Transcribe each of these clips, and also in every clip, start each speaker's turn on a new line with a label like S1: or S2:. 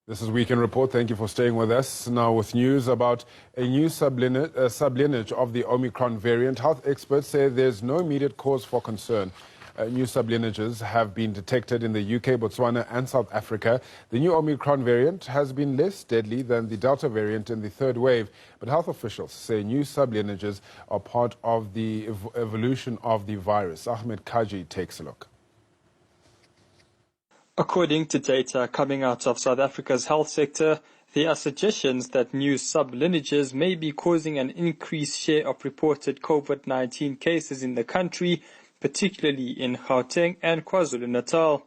S1: This is Weekend Report. Thank you for staying with us. Now with news about a new sublineage of the Omicron variant. Health experts say there's no immediate cause for concern. New sublineages have been detected in the UK, Botswana and South Africa. The new Omicron variant has been less deadly than the Delta variant in the third wave, but health officials say new sublineages are part of the evolution of the virus. Ahmed Kaji takes a look.
S2: According to data coming out of South Africa's health sector, there are suggestions that new sublineages may be causing an increased share of reported COVID-19 cases in the country, particularly in Gauteng and KwaZulu-Natal.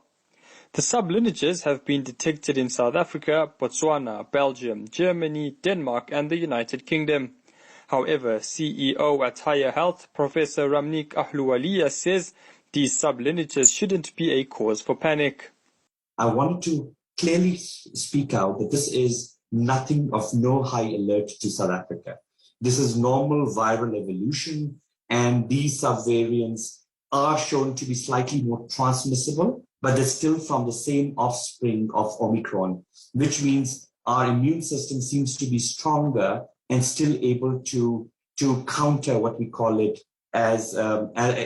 S2: The sublineages have been detected in South Africa, Botswana, Belgium, Germany, Denmark and the United Kingdom. However, CEO at Higher Health, Professor Ramneek Ahluwalia, says these sublineages shouldn't be a cause for panic.
S3: I wanted to clearly speak out that this is nothing of no high alert to South Africa. This is normal viral evolution, and these subvariants are shown to be slightly more transmissible, but they're still from the same offspring of Omicron, which means our immune system seems to be stronger and still able to counter what we call it as,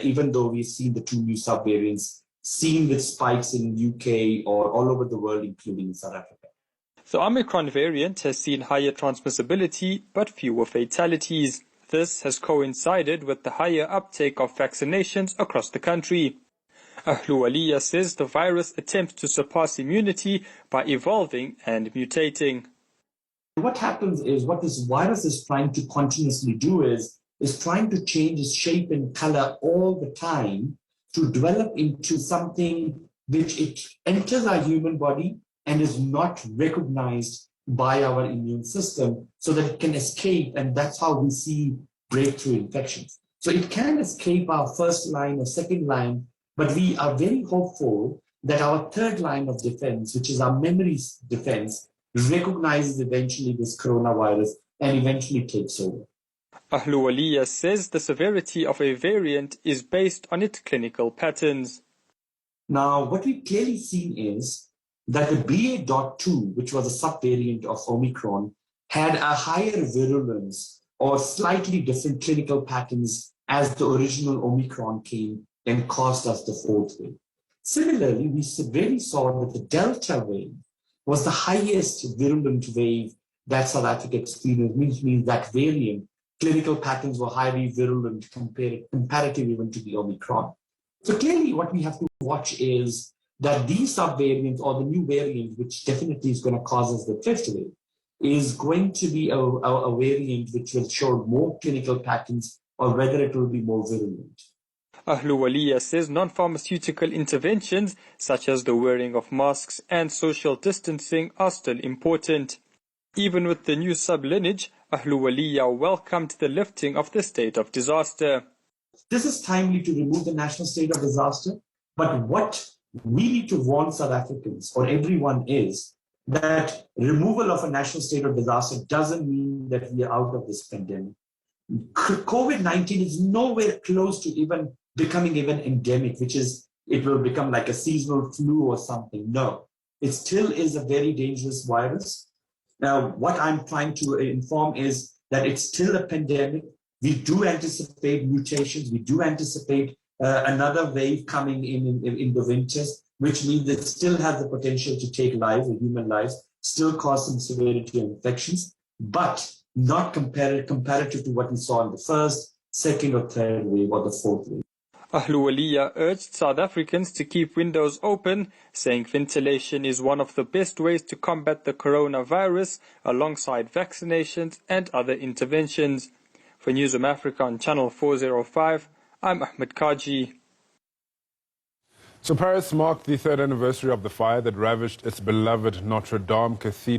S3: even though we've seen the two new subvariants seen with spikes in UK or all over the world, including in South Africa.
S2: The Omicron variant has seen higher transmissibility but fewer fatalities. This has coincided with the higher uptake of vaccinations across the country. Ahluwalia says the virus attempts to surpass immunity by evolving and mutating.
S3: What happens is what this virus is trying to continuously do is trying to change its shape and color all the time to develop into something which it enters our human body and is not recognized by our immune system so that it can escape, and that's how we see breakthrough infections. So it can escape our first line or second line, but we are very hopeful that our third line of defense, which is our memory defense, recognizes eventually this coronavirus and eventually takes over.
S2: Ahluwalia says the severity of a variant is based on its clinical patterns.
S3: Now, what we've clearly seen is that the BA.2, which was a subvariant of Omicron, had a higher virulence or slightly different clinical patterns as the original Omicron came and caused us the fourth wave. Similarly, we really saw that the Delta wave was the highest virulent wave that South Africa experienced, which means that variant clinical patterns were highly virulent comparative even to the Omicron. So clearly what we have to watch is that these subvariants or the new variant, which definitely is going to cause us the fifth wave, is going to be a variant which will show more clinical patterns or whether it will be more virulent.
S2: Ahluwalia says non-pharmaceutical interventions such as the wearing of masks and social distancing are still important. Even with the new sublineage, Ahluwalia welcomed the lifting of the state of disaster.
S3: This is timely to remove the national state of disaster, but what we need to warn South Africans or everyone is that removal of a national state of disaster doesn't mean that we are out of this pandemic. COVID-19 is nowhere close to even becoming endemic, which is it will become like a seasonal flu or something. No, it still is a very dangerous virus. Now, what I'm trying to inform is that it's still a pandemic. We do anticipate mutations. We do anticipate another wave coming in the winters, which means it still has the potential to take lives, human lives, still cause some severity of infections, but not comparative to what we saw in the first, second or third wave or the fourth wave.
S2: Ahluwalia urged South Africans to keep windows open, saying ventilation is one of the best ways to combat the coronavirus alongside vaccinations and other interventions. For Newzroom Africa on Channel 405, I'm Ahmed Kaji.
S1: So Paris marked the third anniversary of the fire that ravaged its beloved Notre Dame Cathedral.